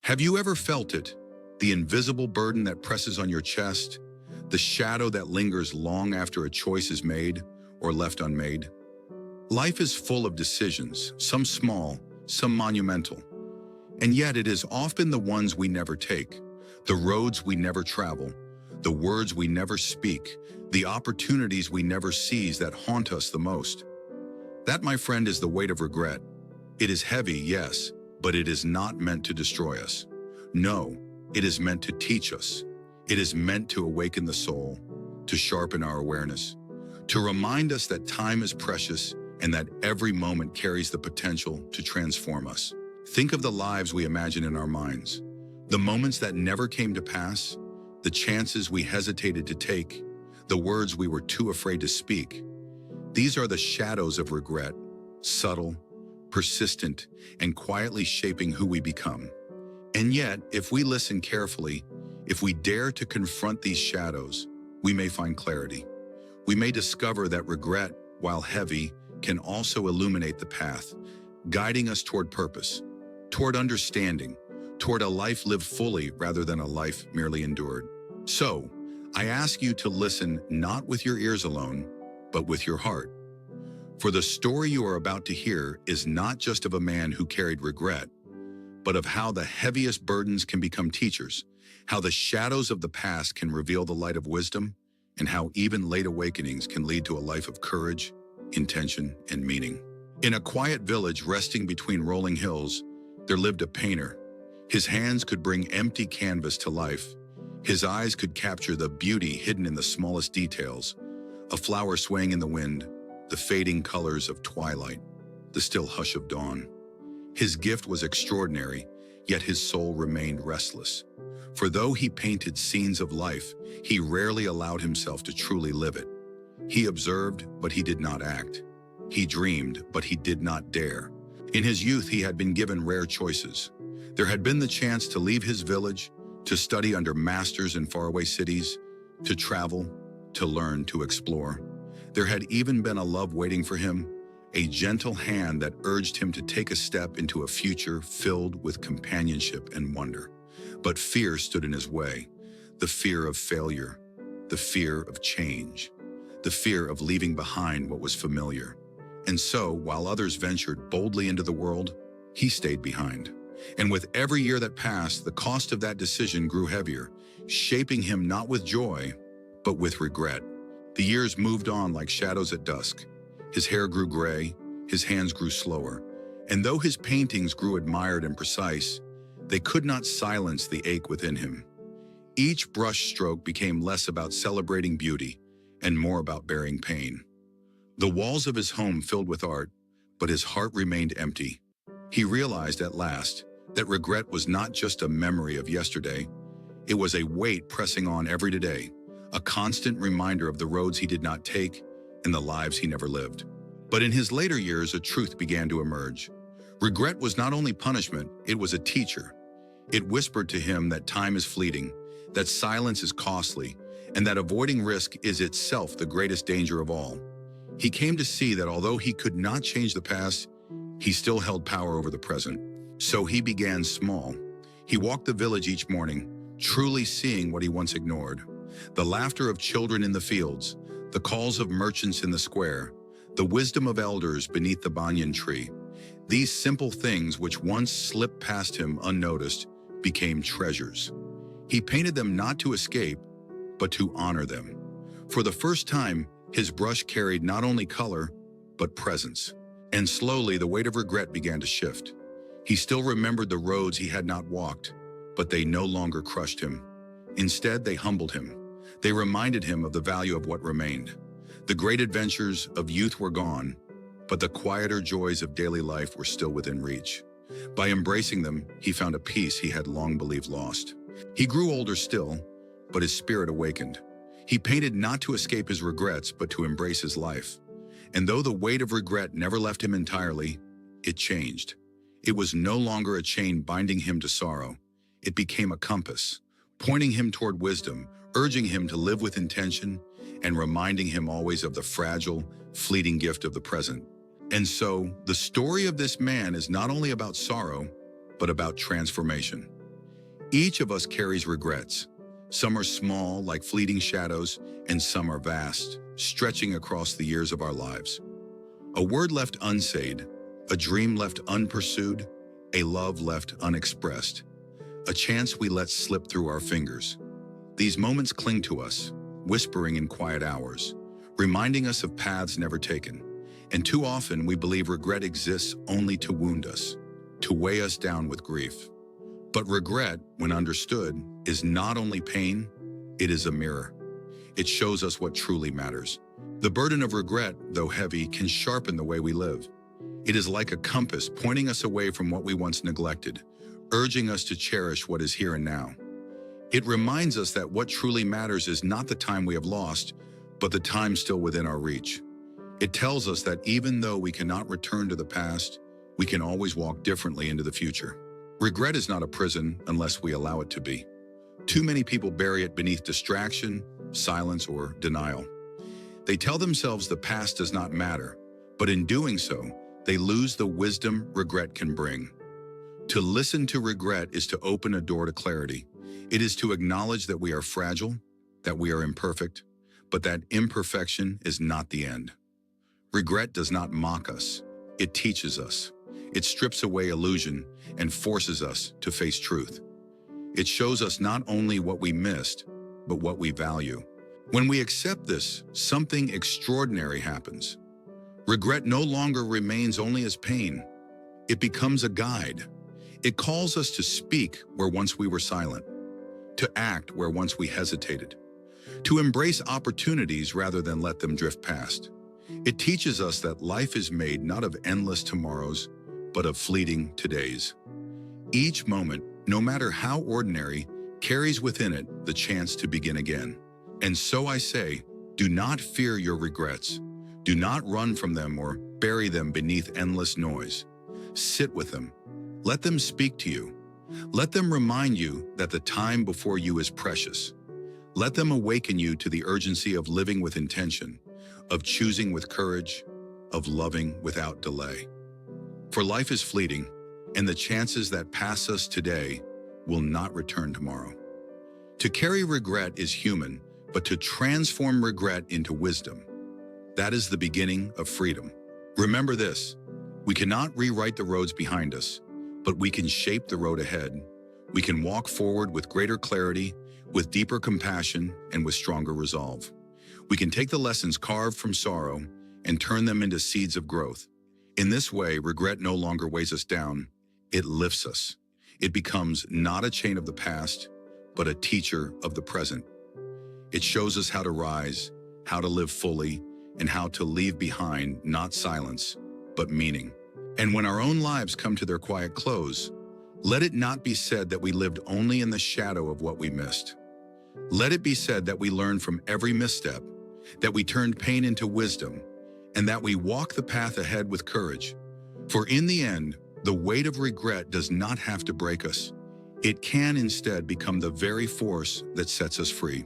Have you ever felt it? The invisible burden that presses on your chest, the shadow that lingers long after a choice is made or left unmade? Life is full of decisions, some small, some monumental. And yet it is often the ones we never take, the roads we never travel, the words we never speak, the opportunities we never seize that haunt us the most. That, my friend, is the weight of regret. It is heavy, yes, but it is not meant to destroy us. No, it is meant to teach us. It is meant to awaken the soul, to sharpen our awareness, to remind us that time is precious and that every moment carries the potential to transform us. Think of the lives we imagine in our minds, the moments that never came to pass, the chances we hesitated to take, the words we were too afraid to speak. These are the shadows of regret, subtle, persistent, and quietly shaping who we become. And yet, if we listen carefully, if we dare to confront these shadows, we may find clarity. We may discover that regret, while heavy, can also illuminate the path, guiding us toward purpose, toward understanding, toward a life lived fully rather than a life merely endured. So, I ask you to listen not with your ears alone, but with your heart. For the story you are about to hear is not just of a man who carried regret, but of how the heaviest burdens can become teachers, how the shadows of the past can reveal the light of wisdom, and how even late awakenings can lead to a life of courage, intention, and meaning. In a quiet village resting between rolling hills, there lived a painter. His hands could bring empty canvas to life. His eyes could capture the beauty hidden in the smallest details, a flower swaying in the wind, the fading colors of twilight, the still hush of dawn. His gift was extraordinary, yet his soul remained restless. For though he painted scenes of life, he rarely allowed himself to truly live it. He observed, but he did not act. He dreamed, but he did not dare. In his youth, he had been given rare choices. There had been the chance to leave his village, to study under masters in faraway cities, to travel, to learn, to explore. There had even been a love waiting for him, a gentle hand that urged him to take a step into a future filled with companionship and wonder. But fear stood in his way, the fear of failure, the fear of change, the fear of leaving behind what was familiar. And so, while others ventured boldly into the world, he stayed behind. And with every year that passed, the cost of that decision grew heavier, shaping him not with joy, but with regret. The years moved on like shadows at dusk. His hair grew gray, his hands grew slower, and though his paintings grew admired and precise, they could not silence the ache within him. Each brush stroke became less about celebrating beauty and more about bearing pain. The walls of his home filled with art, but his heart remained empty. He realized at last that regret was not just a memory of yesterday, it was a weight pressing on every day, a constant reminder of the roads he did not take and the lives he never lived. But in his later years, a truth began to emerge. Regret was not only punishment, it was a teacher. It whispered to him that time is fleeting, that silence is costly, and that avoiding risk is itself the greatest danger of all. He came to see that although he could not change the past, he still held power over the present. So he began small. He walked the village each morning, truly seeing what he once ignored. The laughter of children in the fields, the calls of merchants in the square, the wisdom of elders beneath the banyan tree. These simple things which once slipped past him unnoticed became treasures. He painted them not to escape, but to honor them. For the first time, his brush carried not only color, but presence. And slowly the weight of regret began to shift. He still remembered the roads he had not walked, but they no longer crushed him. Instead, they humbled him. They reminded him of the value of what remained. The great adventures of youth were gone, but the quieter joys of daily life were still within reach. By embracing them, he found a peace he had long believed lost. He grew older still, but his spirit awakened. He painted not to escape his regrets, but to embrace his life. And though the weight of regret never left him entirely, it changed. It was no longer a chain binding him to sorrow. It became a compass, pointing him toward wisdom, urging him to live with intention, and reminding him always of the fragile, fleeting gift of the present. And so, the story of this man is not only about sorrow, but about transformation. Each of us carries regrets. Some are small, like fleeting shadows, and some are vast, stretching across the years of our lives. A word left unsaid, a dream left unpursued, a love left unexpressed, a chance we let slip through our fingers. These moments cling to us, whispering in quiet hours, reminding us of paths never taken. And too often we believe regret exists only to wound us, to weigh us down with grief. But regret, when understood, is not only pain, it is a mirror. It shows us what truly matters. The burden of regret, though heavy, can sharpen the way we live. It is like a compass pointing us away from what we once neglected, urging us to cherish what is here and now. It reminds us that what truly matters is not the time we have lost, but the time still within our reach. It tells us that even though we cannot return to the past, we can always walk differently into the future. Regret is not a prison unless we allow it to be. Too many people bury it beneath distraction, silence, or denial. They tell themselves the past does not matter, but in doing so, they lose the wisdom regret can bring. To listen to regret is to open a door to clarity. It is to acknowledge that we are fragile, that we are imperfect, but that imperfection is not the end. Regret does not mock us. It teaches us. It strips away illusion and forces us to face truth. It shows us not only what we missed, but what we value. When we accept this, something extraordinary happens. Regret no longer remains only as pain. It becomes a guide. It calls us to speak where once we were silent, to act where once we hesitated, to embrace opportunities rather than let them drift past. It teaches us that life is made not of endless tomorrows, but of fleeting todays. Each moment, no matter how ordinary, carries within it the chance to begin again. And so I say, do not fear your regrets. Do not run from them or bury them beneath endless noise. Sit with them. Let them speak to you. Let them remind you that the time before you is precious. Let them awaken you to the urgency of living with intention, of choosing with courage, of loving without delay. For life is fleeting, and the chances that pass us today will not return tomorrow. To carry regret is human, but to transform regret into wisdom, that is the beginning of freedom. Remember this, we cannot rewrite the roads behind us, but we can shape the road ahead. We can walk forward with greater clarity, with deeper compassion, and with stronger resolve. We can take the lessons carved from sorrow and turn them into seeds of growth. In this way, regret no longer weighs us down, it lifts us. It becomes not a chain of the past, but a teacher of the present. It shows us how to rise, how to live fully, and how to leave behind not silence, but meaning. And when our own lives come to their quiet close, let it not be said that we lived only in the shadow of what we missed. Let it be said that we learned from every misstep, that we turned pain into wisdom, and that we walk the path ahead with courage. For in the end, the weight of regret does not have to break us. It can instead become the very force that sets us free.